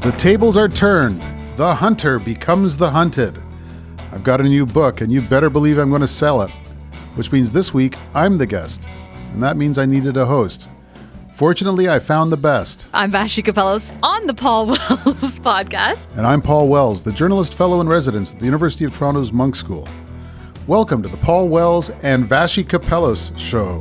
The tables are turned. The hunter becomes the hunted. I've got a new book, and you better believe I'm going to sell it. Which means this week, I'm the guest. And that means I needed a host. Fortunately, I found the best. I'm Vassy Kapelos on the Paul Wells podcast. And I'm Paul Wells, the journalist fellow in residence at the University of Toronto's Monk School. Welcome to the Paul Wells and Vassy Kapelos Show.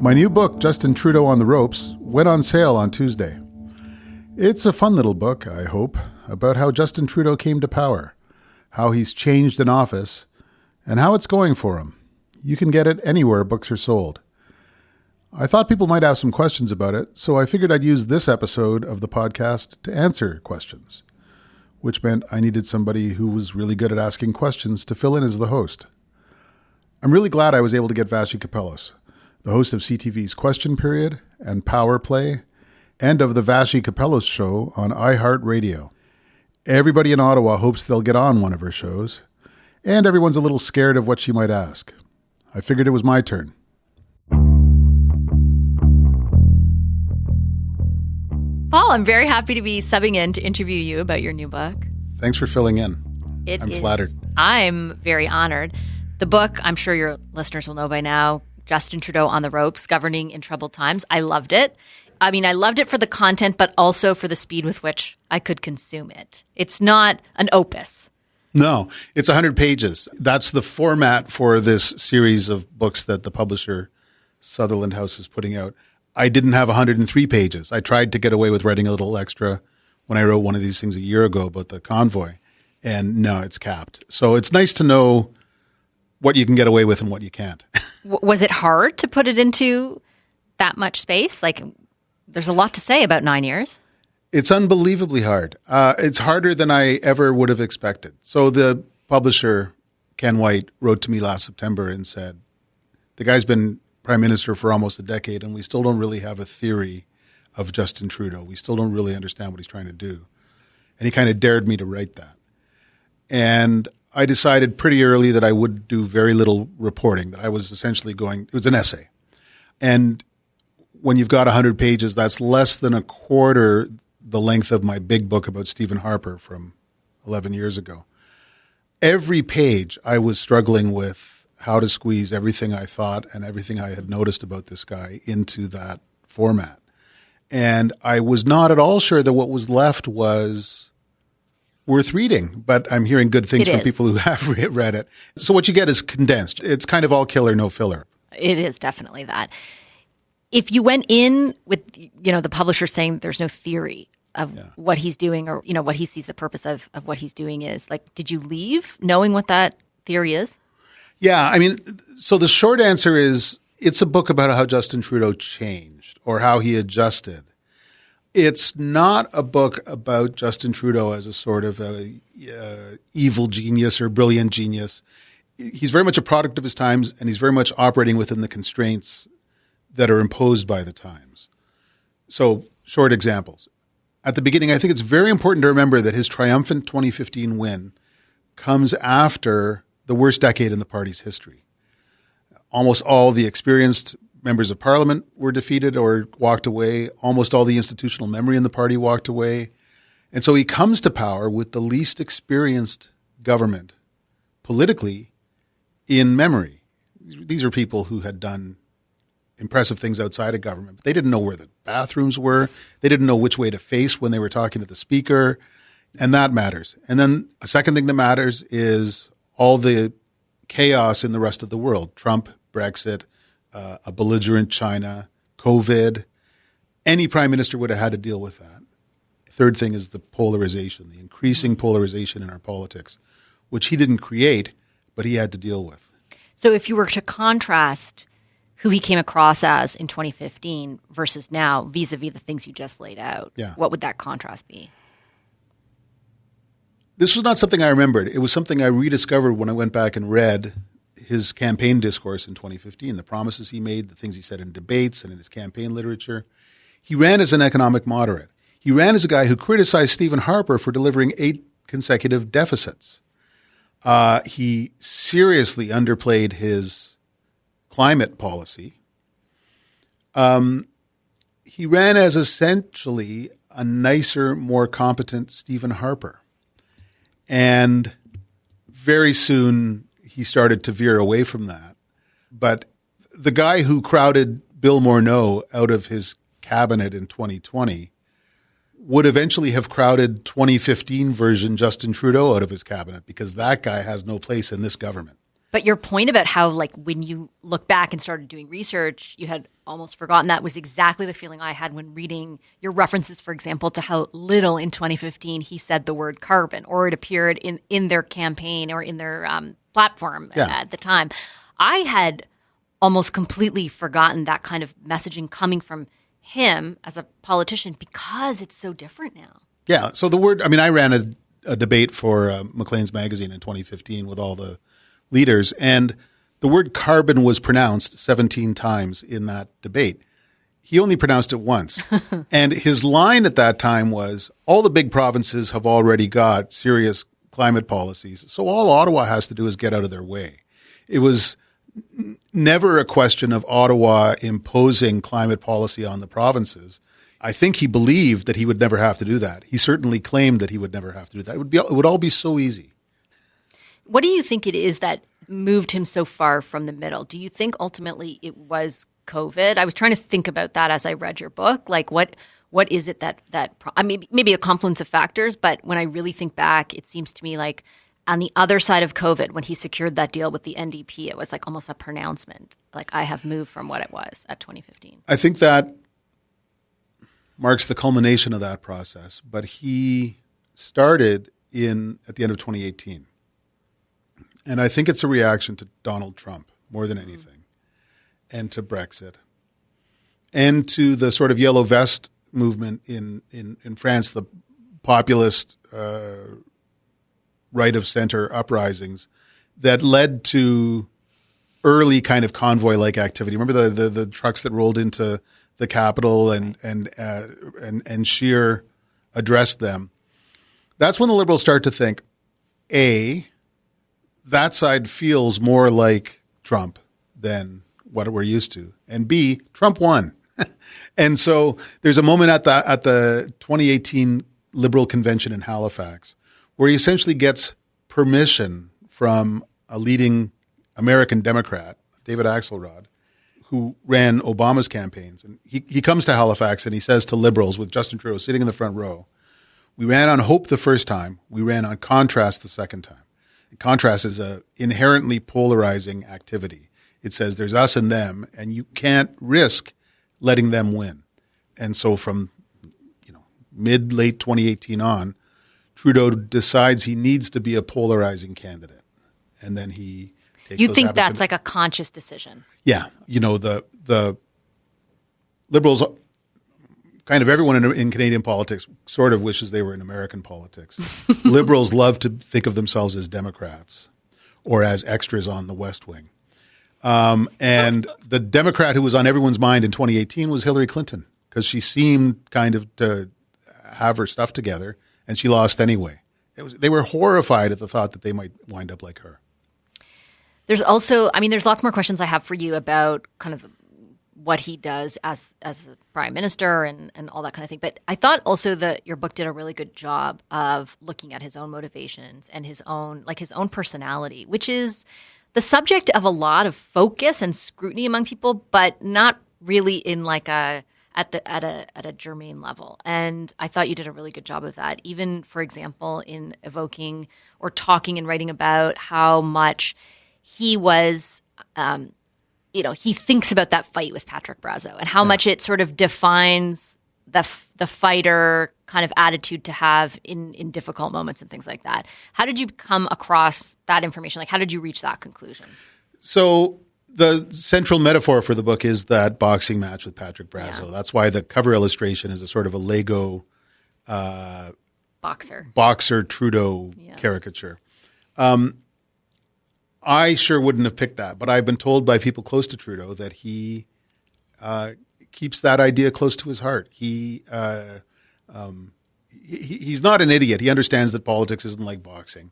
My new book, Justin Trudeau on the Ropes, went on sale on Tuesday. It's a fun little book, I hope, about how Justin Trudeau came to power, how he's changed in office, and how it's going for him. You can get it anywhere books are sold. I thought people might have some questions about it, so I figured I'd use this episode of the podcast to answer questions, which meant I needed somebody who was really good at asking questions to fill in as the host. I'm really glad I was able to get Vassy Kapelos, the host of CTV's Question Period and Power Play, and of the Vassy Kapelos Show on iHeartRadio. Everybody in Ottawa hopes they'll get on one of her shows, and everyone's a little scared of what she might ask. I figured it was my turn. Paul, I'm very happy to be subbing in to interview you about your new book. Thanks for filling in. I'm flattered. I'm very honored. The book, I'm sure your listeners will know by now, Justin Trudeau on the Ropes, Governing in Troubled Times. I loved it. I mean, I loved it for the content, but also for the speed with which I could consume it. It's not an opus. No, it's 100 pages. That's the format for this series of books that the publisher Sutherland House is putting out. I didn't have 103 pages. I tried to get away with writing a little extra when I wrote one of these things a year ago about the convoy. And no, it's capped. So it's nice to know what you can get away with and what you can't. Was it hard to put it into that much space? Like, there's a lot to say about 9 years. It's unbelievably hard. It's harder than I ever would have expected. So the publisher, Ken White, wrote to me last September and said, the guy's been prime minister for almost a decade, and we still don't really have a theory of Justin Trudeau. We still don't really understand what he's trying to do. And he kind of dared me to write that. And I decided pretty early that I would do very little reporting, that I was essentially it was an essay. And when you've got 100 pages, that's less than a quarter the length of my big book about Stephen Harper from 11 years ago. Every page I was struggling with how to squeeze everything I thought and everything I had noticed about this guy into that format. And I was not at all sure that what was left was worth reading, but I'm hearing good things from people who have read it. So what you get is condensed. It's kind of all killer, no filler. It is definitely that. If you went in with, the publisher saying there's no theory of what he's doing or, what he sees the purpose of what he's doing is, like, did you leave knowing what that theory is? Yeah, I mean, so the short answer is it's a book about how Justin Trudeau changed or how he adjusted. It's not a book about Justin Trudeau as a sort of evil genius or brilliant genius. He's very much a product of his times, and he's very much operating within the constraints that are imposed by the times. So, short examples. At the beginning, I think it's very important to remember that his triumphant 2015 win comes after the worst decade in the party's history. Almost all the experienced members of parliament were defeated or walked away. Almost all the institutional memory in the party walked away. And so he comes to power with the least experienced government politically in memory. These are people who had done impressive things outside of government, but they didn't know where the bathrooms were. They didn't know which way to face when they were talking to the speaker. And that matters. And then a second thing that matters is all the chaos in the rest of the world. Trump, Brexit, a belligerent China, COVID. Any prime minister would have had to deal with that. Third thing is the polarization, the increasing polarization in our politics, which he didn't create, but he had to deal with. So if you were to contrast who he came across as in 2015 versus now, vis-a-vis the things you just laid out, what would that contrast be? This was not something I remembered. It was something I rediscovered when I went back and read his campaign discourse in 2015, the promises he made, the things he said in debates and in his campaign literature. He ran as an economic moderate. He ran as a guy who criticized Stephen Harper for delivering 8 consecutive deficits. He seriously underplayed his climate policy. He ran as essentially a nicer, more competent Stephen Harper. And very soon he started to veer away from that. But the guy who crowded Bill Morneau out of his cabinet in 2020 would eventually have crowded 2015 version Justin Trudeau out of his cabinet, because that guy has no place in this government. But your point about how, like, when you look back and started doing research, you had almost forgotten, that was exactly the feeling I had when reading your references, for example, to how little in 2015 he said the word carbon, or it appeared in their campaign or in their platform at the time. I had almost completely forgotten that kind of messaging coming from him as a politician, because it's so different now. Yeah. So the word, I mean, I ran a debate for Maclean's magazine in 2015 with all the leaders, and the word carbon was pronounced 17 times in that debate. He only pronounced it once. And his line at that time was, all the big provinces have already got serious climate policies, so all Ottawa has to do is get out of their way. It was never a question of Ottawa imposing climate policy on the provinces. I think he believed that he would never have to do that. He certainly claimed that he would never have to do that. It would all be so easy. What do you think it is that moved him so far from the middle? Do you think ultimately it was COVID? I was trying to think about that as I read your book. Like, what is it maybe a confluence of factors, but when I really think back, it seems to me like on the other side of COVID, when he secured that deal with the NDP, it was like almost a pronouncement, like, I have moved from what it was at 2015. I think that marks the culmination of that process, but he started at the end of 2018. And I think it's a reaction to Donald Trump more than anything, and to Brexit, and to the sort of yellow vest movement in France, the populist right of center uprisings that led to early kind of convoy-like activity. Remember the trucks that rolled into the Capitol and Scheer addressed them. That's when the Liberals start to think, that side feels more like Trump than what we're used to, and B, Trump won. And so there's a moment at the 2018 Liberal convention in Halifax where he essentially gets permission from a leading American Democrat, David Axelrod, who ran Obama's campaigns. And he comes to Halifax and he says to Liberals, with Justin Trudeau sitting in the front row, we ran on hope the first time, we ran on contrast the second time. Contrast is an inherently polarizing activity. It says there's us and them, and you can't risk letting them win. And so from mid-late 2018 on, Trudeau decides he needs to be a polarizing candidate. And then he takes You those think habits that's like a conscious decision? Yeah. The Liberals, kind of everyone in Canadian politics sort of wishes they were in American politics. Liberals love to think of themselves as Democrats or as extras on the West Wing. And the Democrat who was on everyone's mind in 2018 was Hillary Clinton, because she seemed kind of to have her stuff together, and she lost anyway. They were horrified at the thought that they might wind up like her. There's also, there's lots more questions I have for you about kind of what he does as the prime minister and all that kind of thing. But I thought also that your book did a really good job of looking at his own motivations and his own personality, which is the subject of a lot of focus and scrutiny among people, but not really in at a germane level. And I thought you did a really good job of that. Even, for example, in evoking or talking and writing about how much he was he thinks about that fight with Patrick Brazeau and how much it sort of defines the fighter kind of attitude to have in difficult moments and things like that. How did you come across that information? Like, how did you reach that conclusion? So the central metaphor for the book is that boxing match with Patrick Brazeau. Yeah. That's why the cover illustration is a sort of a Lego boxer Trudeau caricature. I sure wouldn't have picked that, but I've been told by people close to Trudeau that he keeps that idea close to his heart. He's not an idiot. He understands that politics isn't like boxing,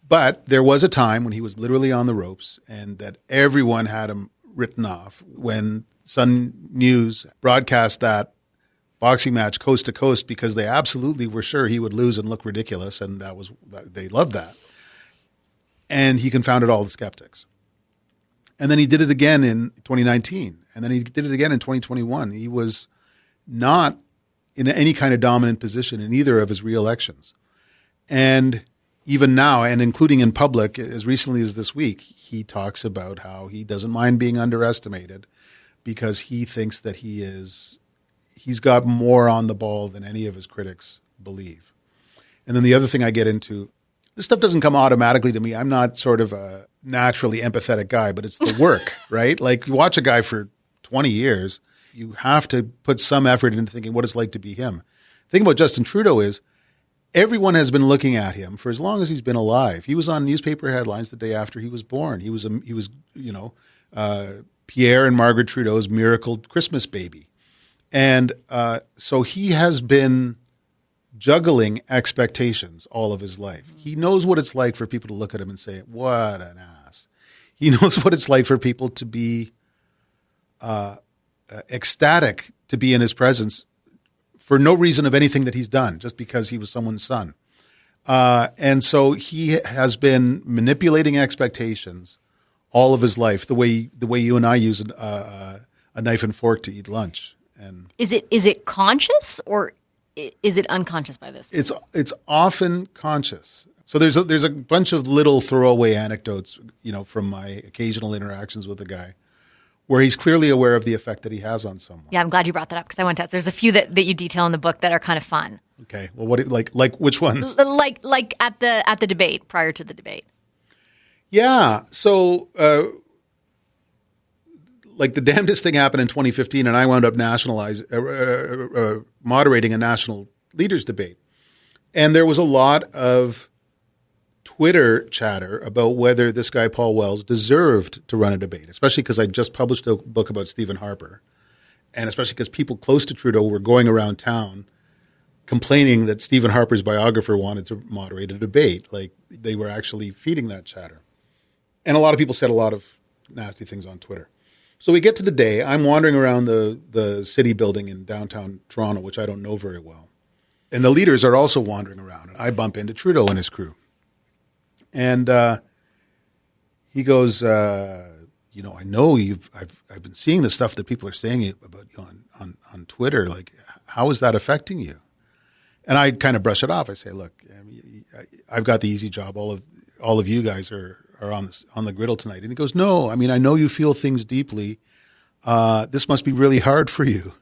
But there was a time when he was literally on the ropes and that everyone had him written off. When Sun News broadcast that boxing match coast to coast because they absolutely were sure he would lose and look ridiculous, and they loved that. And he confounded all the skeptics. And then he did it again in 2019, and then he did it again in 2021. He was not in any kind of dominant position in either of his re-elections. And even now, and including in public, as recently as this week, he talks about how he doesn't mind being underestimated because he thinks that he's got more on the ball than any of his critics believe. And then the other thing I get into, this stuff doesn't come automatically to me. I'm not sort of a naturally empathetic guy, but it's the work, right? Like you watch a guy for 20 years, you have to put some effort into thinking what it's like to be him. The thing about Justin Trudeau is everyone has been looking at him for as long as he's been alive. He was on newspaper headlines the day after he was born. He was Pierre and Margaret Trudeau's miracle Christmas baby. And so he has been juggling expectations all of his life. He knows what it's like for people to look at him and say, what an ass. He knows what it's like for people to be ecstatic to be in his presence for no reason of anything that he's done, just because he was someone's son. And so he has been manipulating expectations all of his life, the way you and I use a knife and fork to eat lunch. And is it conscious or is it unconscious by this? It's often conscious. So there's a bunch of little throwaway anecdotes, from my occasional interactions with the guy, where he's clearly aware of the effect that he has on someone. Yeah, I'm glad you brought that up because I want to. There's a few that you detail in the book that are kind of fun. Okay, well, what like which ones? Like at the debate, prior to the debate. Yeah, so like the damnedest thing happened in 2015, and I wound up moderating a national leaders debate, and there was a lot of Twitter chatter about whether this guy Paul Wells deserved to run a debate, especially because I just published a book about Stephen Harper, and especially because people close to Trudeau were going around town complaining that Stephen Harper's biographer wanted to moderate a debate. Like they were actually feeding that chatter. And a lot of people said a lot of nasty things on Twitter. So we get to the day. I'm wandering around the city building in downtown Toronto, which I don't know very well. And the leaders are also wandering around. I bump into Trudeau and his crew. And he goes, I know I've been seeing the stuff that people are saying about you on Twitter. Like, how is that affecting you? And I kind of brush it off. I say, look, I've got the easy job. All of you guys are on the griddle tonight. And he goes, no, I know you feel things deeply. This must be really hard for you.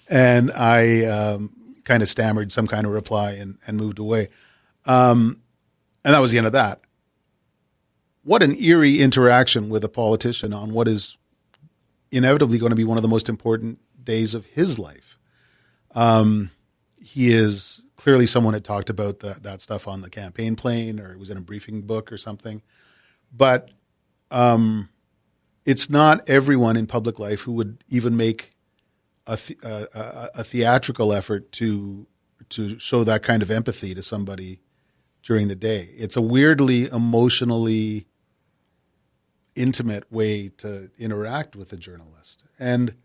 And I kind of stammered some kind of reply and moved away. And that was the end of that. What an eerie interaction with a politician on what is inevitably going to be one of the most important days of his life. He is clearly someone had talked about that stuff on the campaign plane, or it was in a briefing book or something. But it's not everyone in public life who would even make a theatrical effort to show that kind of empathy to somebody during the day. It's a weirdly emotionally intimate way to interact with a journalist. And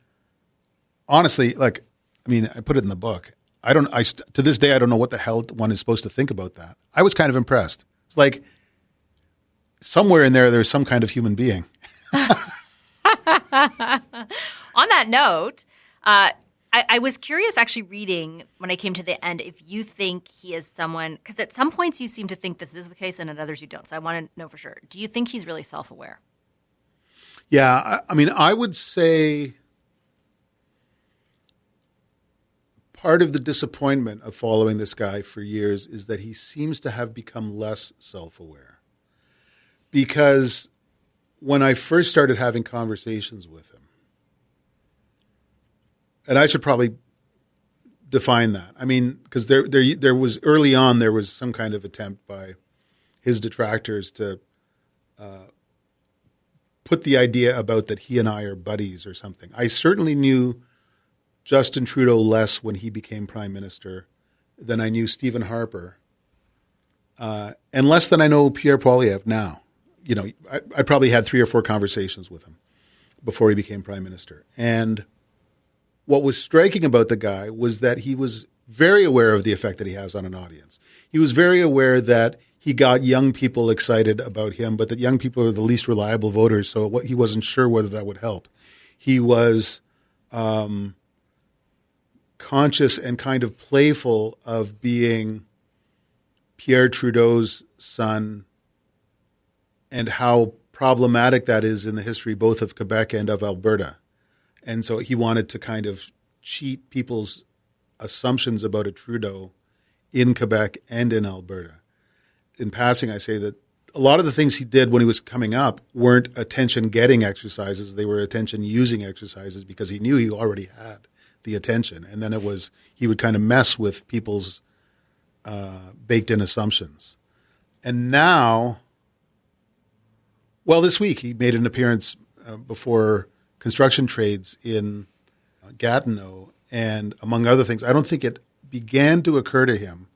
honestly, I put it in the book. To this day, I don't know what the hell one is supposed to think about that. I was kind of impressed. It's like somewhere in there's some kind of human being. On that note, I was curious actually reading when I came to the end if you think he is someone, because at some points you seem to think this is the case and at others you don't. So I want to know for sure. Do you think he's really self-aware? Yeah, I would say part of the disappointment of following this guy for years is that he seems to have become less self-aware. Because when I first started having conversations with him, and I should probably define that. Because there was early on, there was some kind of attempt by his detractors to put the idea about that he and I are buddies or something. I certainly knew Justin Trudeau less when he became prime minister than I knew Stephen Harper And less than I know Pierre Poilievre now. You know, I probably had 3 or 4 conversations with him before he became prime minister. And what was striking about the guy was that he was very aware of the effect that he has on an audience. He was very aware that he got young people excited about him, but that young people are the least reliable voters, so he wasn't sure whether that would help. He was conscious and kind of playful of being Pierre Trudeau's son and how problematic that is in the history both of Quebec and of Alberta. And so he wanted to kind of cheat people's assumptions about a Trudeau in Quebec and in Alberta. In passing, I say that a lot of the things he did when he was coming up weren't attention-getting exercises. They were attention-using exercises because he knew he already had the attention. And then he would kind of mess with people's baked-in assumptions. And now, well, this week he made an appearance before construction trades in Gatineau. And among other things, I don't think it began to occur to him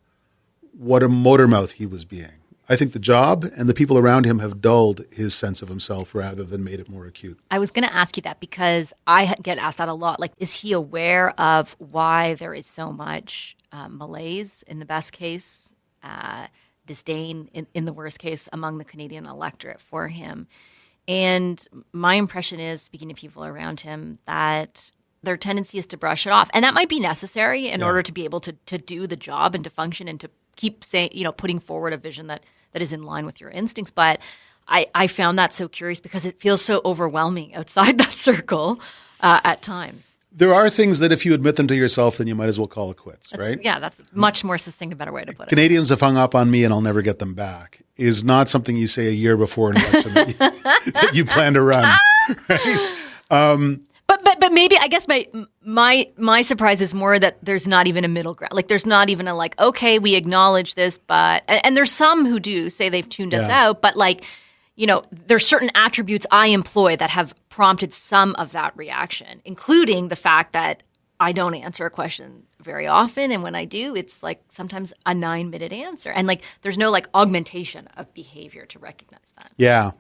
what a motormouth he was being. I think the job and the people around him have dulled his sense of himself rather than made it more acute. I was going to ask you that because I get asked that a lot. Like, is he aware of why there is so much malaise in the best case, disdain in the worst case among the Canadian electorate for him? And my impression is, speaking to people around him, that their tendency is to brush it off. And that might be necessary in order to be able to do the job and to function and to keep saying, putting forward a vision that is in line with your instincts. But I found that so curious because it feels so overwhelming outside that circle at times. There are things that if you admit them to yourself, then you might as well call it quits, right? Yeah, that's much more succinct, a better way to put it. Canadians have hung up on me and I'll never get them back is not something you say a year before an election that you plan to run, right? But maybe I guess my surprise is more that there's not even a middle ground. Like there's not even a okay, we acknowledge this, but and there's some who do say they've tuned us out, but there's certain attributes I employ that have prompted some of that reaction, including the fact that I don't answer a question very often, and when I do, it's sometimes a 9-minute answer, and there's no augmentation of behavior to recognize that. Yeah.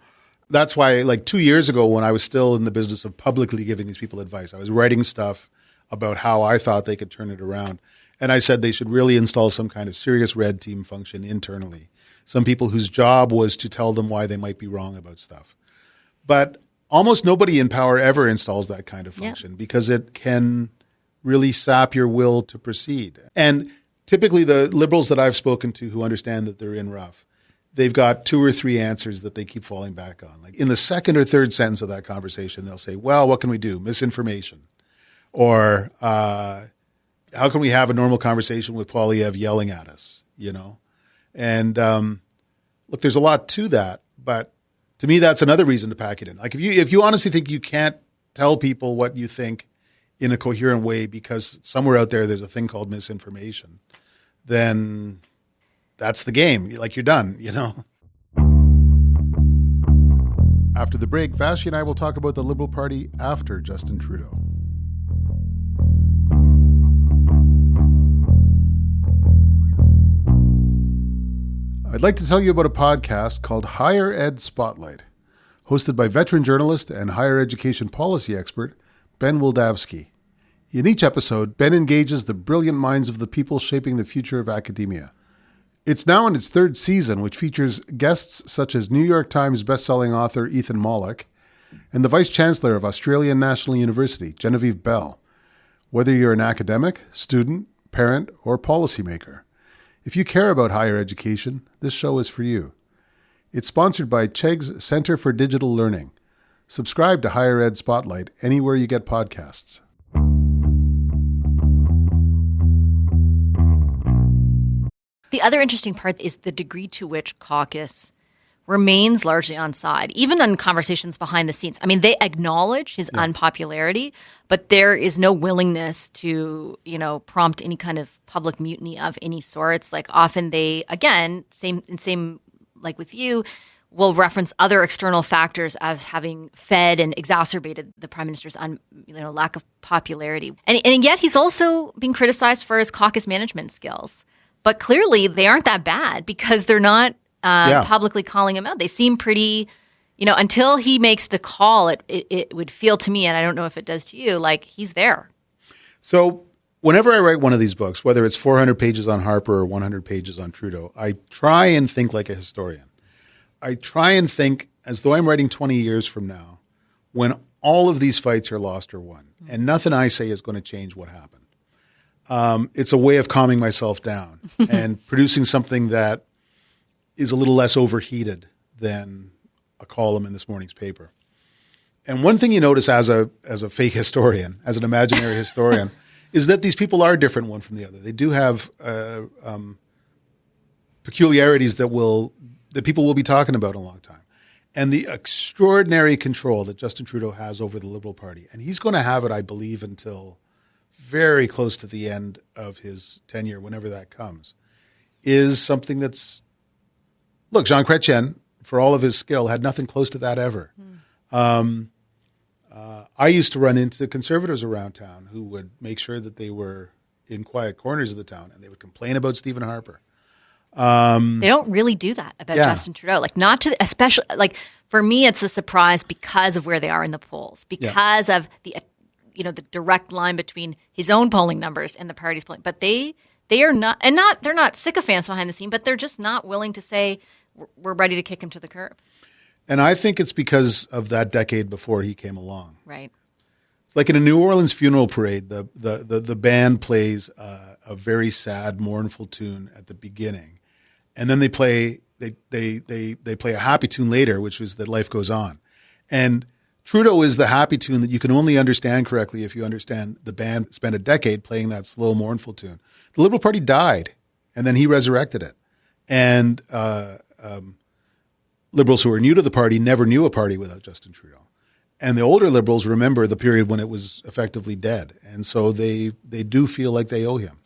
That's why, 2 years ago, when I was still in the business of publicly giving these people advice, I was writing stuff about how I thought they could turn it around. And I said they should really install some kind of serious red team function internally. Some people whose job was to tell them why they might be wrong about stuff. But almost nobody in power ever installs that kind of function because it can really sap your will to proceed. And typically the liberals that I've spoken to who understand that they're in rough, they've got 2 or 3 answers that they keep falling back on. In the second or third sentence of that conversation, they'll say, well, what can we do? Misinformation. Or how can we have a normal conversation with Poilievre yelling at us, And look, there's a lot to that, but to me, that's another reason to pack it in. If you honestly think you can't tell people what you think in a coherent way because somewhere out there's a thing called misinformation, then that's the game. You're done, After the break, Vassy and I will talk about the Liberal Party after Justin Trudeau. I'd like to tell you about a podcast called Higher Ed Spotlight, hosted by veteran journalist and higher education policy expert Ben Wildavsky. In each episode, Ben engages the brilliant minds of the people shaping the future of academia. It's now in its 3rd season, which features guests such as New York Times bestselling author Ethan Mollick and the Vice Chancellor of Australian National University, Genevieve Bell. Whether you're an academic, student, parent, or policymaker, if you care about higher education, this show is for you. It's sponsored by Chegg's Center for Digital Learning. Subscribe to Higher Ed Spotlight anywhere you get podcasts. The other interesting part is the degree to which caucus remains largely on side, even in conversations behind the scenes. I mean, they acknowledge his unpopularity, but there is no willingness to, prompt any kind of public mutiny of any sorts. Often they, again, same like with you, will reference other external factors as having fed and exacerbated the prime minister's lack of popularity. And yet he's also being criticized for his caucus management skills. But clearly they aren't that bad because they're not publicly calling him out. They seem pretty, until he makes the call, it would feel to me, and I don't know if it does to you, like he's there. So whenever I write one of these books, whether it's 400 pages on Harper or 100 pages on Trudeau, I try and think like a historian. I try and think as though I'm writing 20 years from now when all of these fights are lost or won, and nothing I say is going to change what happened. It's a way of calming myself down and producing something that is a little less overheated than a column in this morning's paper. And one thing you notice as a fake historian, as an imaginary historian, is that these people are different one from the other. They do have peculiarities that people will be talking about in a long time. And the extraordinary control that Justin Trudeau has over the Liberal Party, and he's going to have it, I believe, until very close to the end of his tenure, whenever that comes, is something that's, look, Jean Chrétien, for all of his skill, had nothing close to that ever. I used to run into conservatives around town who would make sure that they were in quiet corners of the town, and they would complain about Stephen Harper. They don't really do that about Justin Trudeau. Like, not to, especially, like, for me, it's a surprise because of where they are in the polls, because of the direct line between his own polling numbers and the party's polling. But they are not, and they're not sycophants behind the scene, but they're just not willing to say we're ready to kick him to the curb. And I think it's because of that decade before he came along. Right. It's like in a New Orleans funeral parade, the band plays a very sad, mournful tune at the beginning, and then they play a happy tune later, which was that life goes on. And Trudeau is the happy tune that you can only understand correctly if you understand the band spent a decade playing that slow, mournful tune. The Liberal Party died, and then he resurrected it. And Liberals who are new to the party never knew a party without Justin Trudeau. And the older Liberals remember the period when it was effectively dead. And so they do feel like they owe him.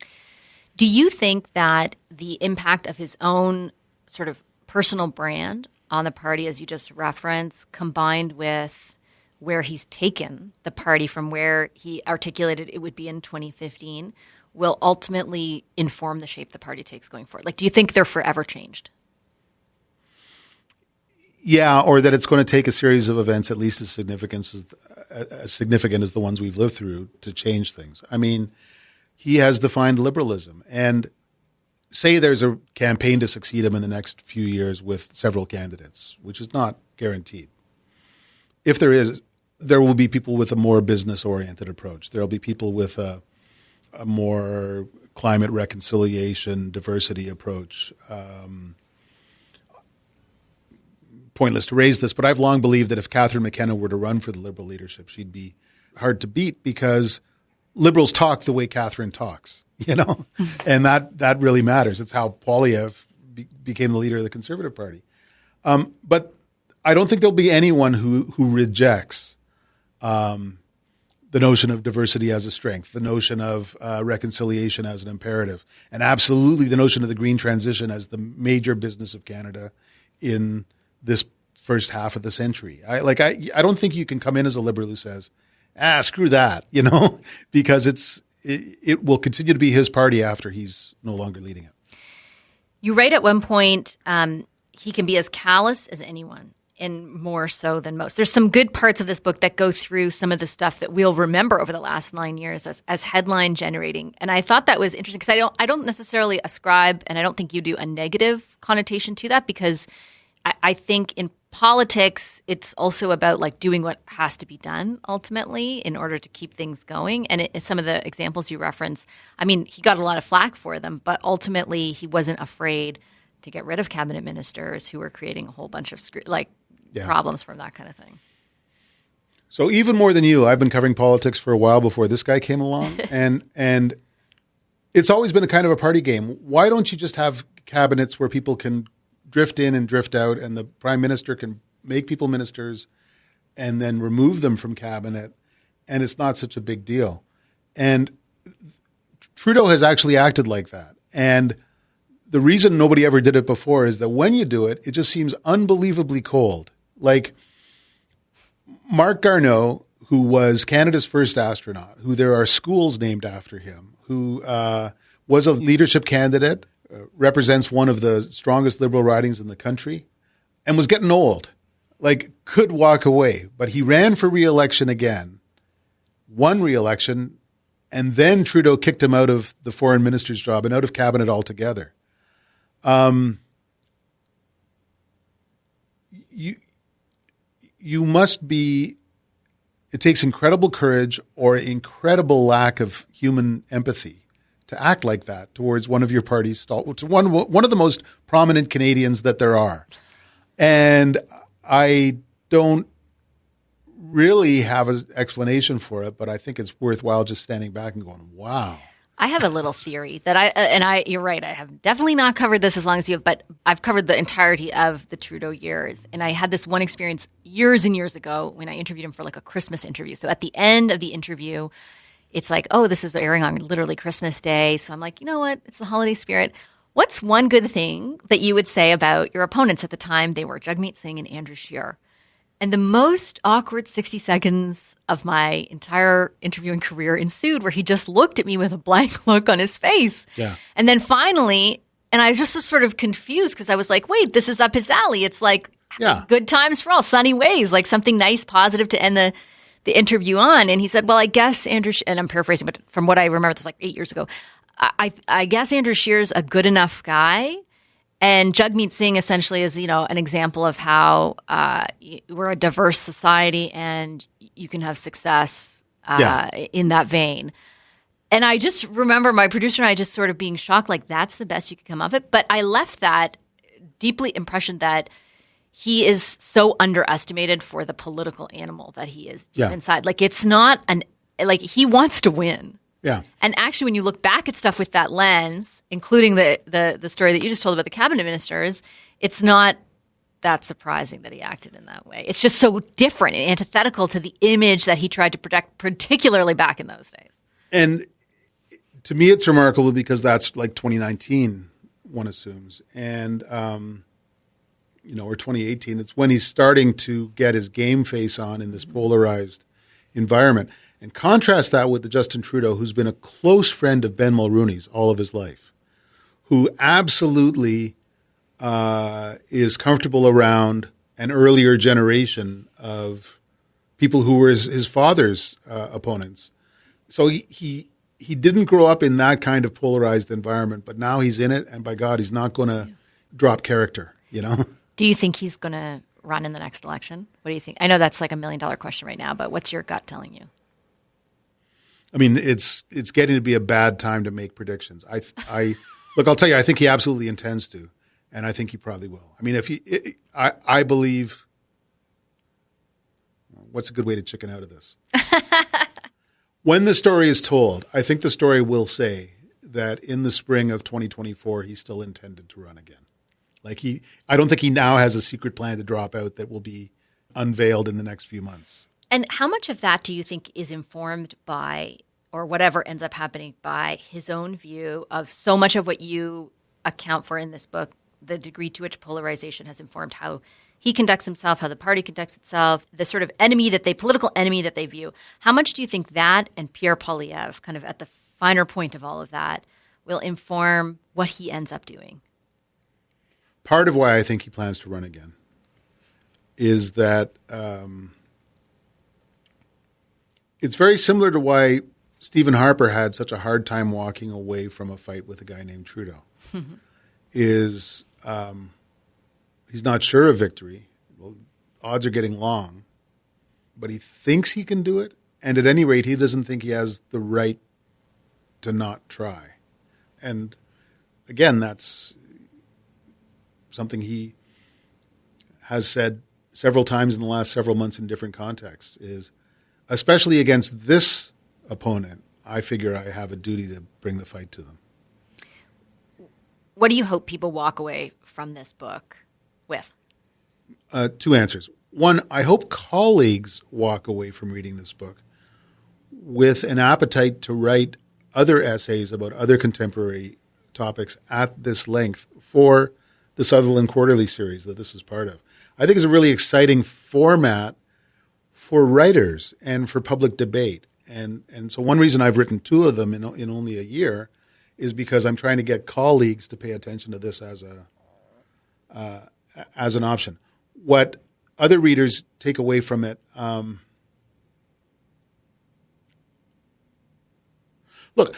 Do you think that the impact of his own sort of personal brand on the party, as you just referenced, combined with where he's taken the party from where he articulated it would be in 2015, will ultimately inform the shape the party takes going forward? Like, do you think they're forever changed? Yeah, or that it's going to take a series of events at least as significant as the ones we've lived through to change things. I mean, he has defined liberalism. And say there's a campaign to succeed him in the next few years with several candidates, which is not guaranteed. If there is, there will be people with a more business-oriented approach. There will be people with a more climate reconciliation, diversity approach. Pointless to raise this, but I've long believed that if Catherine McKenna were to run for the Liberal leadership, she'd be hard to beat because Liberals talk the way Catherine talks, and that really matters. It's how Poilievre became the leader of the Conservative Party. But I don't think there'll be anyone who rejects the notion of diversity as a strength, the notion of reconciliation as an imperative, and absolutely the notion of the green transition as the major business of Canada in this first half of the century. I don't think you can come in as a Liberal who says, screw that, because it will continue to be his party after he's no longer leading it. You write at one point, he can be as callous as anyone and more so than most. There's some good parts of this book that go through some of the stuff that we'll remember over the last 9 years as headline generating. And I thought that was interesting because I don't necessarily ascribe, and I don't think you do, a negative connotation to that, because I think in politics, it's also about like doing what has to be done ultimately in order to keep things going. And some of the examples you reference, I mean, he got a lot of flack for them, but ultimately he wasn't afraid to get rid of cabinet ministers who were creating a whole bunch of problems from that kind of thing. So even more than you, I've been covering politics for a while before this guy came along, and it's always been a kind of a party game. Why don't you just have cabinets where people can drift in and drift out, and the prime minister can make people ministers and then remove them from cabinet, and it's not such a big deal. And Trudeau has actually acted like that. And the reason nobody ever did it before is that when you do it, it just seems unbelievably cold. Like Marc Garneau, who was Canada's first astronaut, who there are schools named after him, who was a leadership candidate represents one of the strongest liberal ridings in the country and was getting old, like could walk away. But he ran for re-election again, won re-election, and then Trudeau kicked him out of the foreign minister's job and out of cabinet altogether. You must be, it takes incredible courage or incredible lack of human empathy to act like that towards one of your party's stalwarts, one of the most prominent Canadians that there are. And I don't really have an explanation for it, but I think it's worthwhile just standing back and going, wow. I have a little theory that you're right, I have definitely not covered this as long as you have, but I've covered the entirety of the Trudeau years. And I had this one experience years and years ago when I interviewed him for like a Christmas interview. So at the end of the interview, it's like, oh, this is airing on literally Christmas Day. So I'm like, you know what? It's the holiday spirit. What's one good thing that you would say about your opponents at the time? They were Jagmeet Singh and Andrew Scheer. And the most awkward 60 seconds of my entire interviewing career ensued where he just looked at me with a blank look on his face. Yeah. And then finally, and I just was sort of confused because I was like, wait, this is up his alley. It's like good times for all, sunny ways, like something nice, positive to end the interview on. And he said, well, I guess Andrew, and I'm paraphrasing, but from what I remember, this was like 8 years ago, I guess Andrew Scheer's a good enough guy. And Jagmeet Singh essentially is, an example of how we're a diverse society and you can have success in that vein. And I just remember my producer and I just sort of being shocked, like that's the best you could come up with. But I left that deeply impression that he is so underestimated for the political animal that he is deep inside. Like it's not like he wants to win. Yeah. And actually, when you look back at stuff with that lens, including the story that you just told about the cabinet ministers, it's not that surprising that he acted in that way. It's just so different and antithetical to the image that he tried to project, particularly back in those days. And to me, it's remarkable because that's like 2019, one assumes. And, or 2018, it's when he's starting to get his game face on in this polarized environment. And contrast that with the Justin Trudeau, who's been a close friend of Ben Mulroney's all of his life, who absolutely is comfortable around an earlier generation of people who were his father's opponents. So he didn't grow up in that kind of polarized environment, but now he's in it, and by God, he's not going to drop character, Do you think he's going to run in the next election? What do you think? I know that's like $1 million question right now, but what's your gut telling you? I mean, it's getting to be a bad time to make predictions. Look, I'll tell you, I think he absolutely intends to, and I think he probably will. I mean, I believe. What's a good way to chicken out of this? When the story is told, I think the story will say that in the spring of 2024, he still intended to run again. I don't think he now has a secret plan to drop out that will be unveiled in the next few months. And how much of that do you think is informed by, or whatever ends up happening, by his own view of so much of what you account for in this book, the degree to which polarization has informed how he conducts himself, how the party conducts itself, the sort of political enemy that they view? How much do you think that and Pierre Poilievre, kind of at the finer point of all of that, will inform what he ends up doing? Part of why I think he plans to run again is that it's very similar to why Stephen Harper had such a hard time walking away from a fight with a guy named Trudeau. He's not sure of victory. Well, odds are getting long, but he thinks he can do it. And at any rate, he doesn't think he has the right to not try. And again, that's something he has said several times in the last several months in different contexts, is especially against this opponent, I figure I have a duty to bring the fight to them. What do you hope people walk away from this book with? Two answers. One, I hope colleagues walk away from reading this book with an appetite to write other essays about other contemporary topics at this length for the Sutherland Quarterly series that this is part of. I think it's a really exciting format for writers and for public debate. And so one reason I've written two of them in only a year is because I'm trying to get colleagues to pay attention to this as an option. What other readers take away from it, look,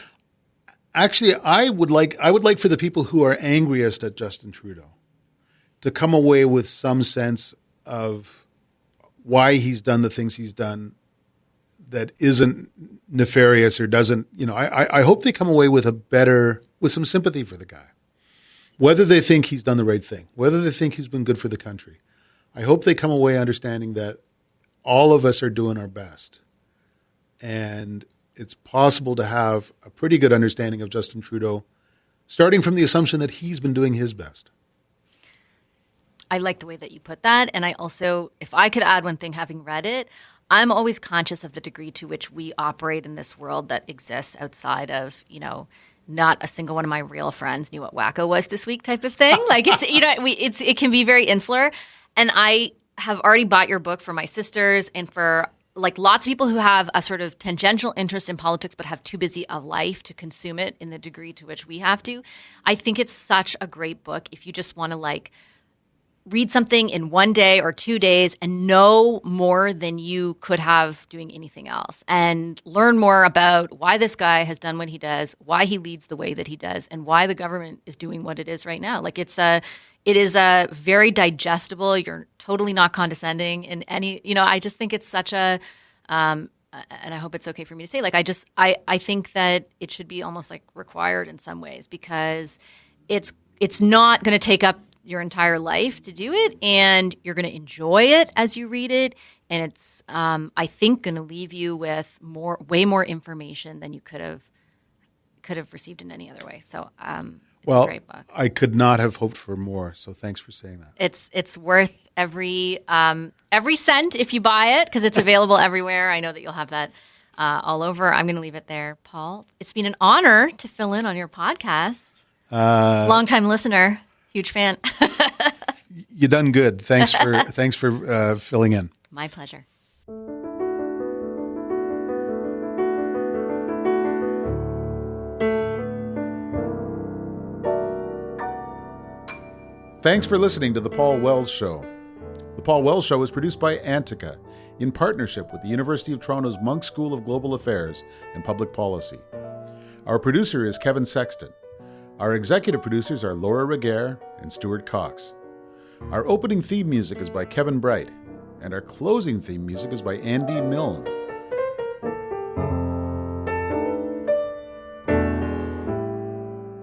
actually, I would like for the people who are angriest at Justin Trudeau to come away with some sense of why he's done the things he's done that isn't nefarious or doesn't, I hope they come away with some sympathy for the guy. Whether they think he's done the right thing, whether they think he's been good for the country. I hope they come away understanding that all of us are doing our best. And it's possible to have a pretty good understanding of Justin Trudeau, starting from the assumption that he's been doing his best. I like the way that you put that. And I also, if I could add one thing, having read it, I'm always conscious of the degree to which we operate in this world that exists outside of, not a single one of my real friends knew what wacko was this week type of thing. Like it can be very insular. And I have already bought your book for my sisters and for like lots of people who have a sort of tangential interest in politics but have too busy a life to consume it in the degree to which we have to. I think it's such a great book if you just want to like read something in 1 day or 2 days and know more than you could have doing anything else and learn more about why this guy has done what he does, why he leads the way that he does, and why the government is doing what it is right now. Like it is a very digestible, you're totally not condescending in any, I just think it's such a, and I hope it's okay for me to say, like, I think that it should be almost like required in some ways because it's not going to take up your entire life to do it, and you're going to enjoy it as you read it, and it's I think going to leave you with way more information than you could have received in any other way. So it's a great book. I could not have hoped for more. So thanks for saying that. It's worth every cent if you buy it because it's available everywhere. I know that you'll have that all over. I'm going to leave it there, Paul. It's been an honor to fill in on your podcast. Longtime listener. Huge fan. You done good. Thanks for filling in. My pleasure. Thanks for listening to The Paul Wells Show. The Paul Wells Show is produced by Antica in partnership with the University of Toronto's Munk School of Global Affairs and Public Policy. Our producer is Kevin Sexton. Our executive producers are Laura Reguer and Stuart Cox. Our opening theme music is by Kevin Bright, and our closing theme music is by Andy Milne.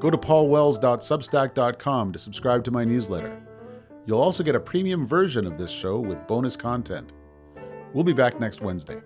Go to paulwells.substack.com to subscribe to my newsletter. You'll also get a premium version of this show with bonus content. We'll be back next Wednesday.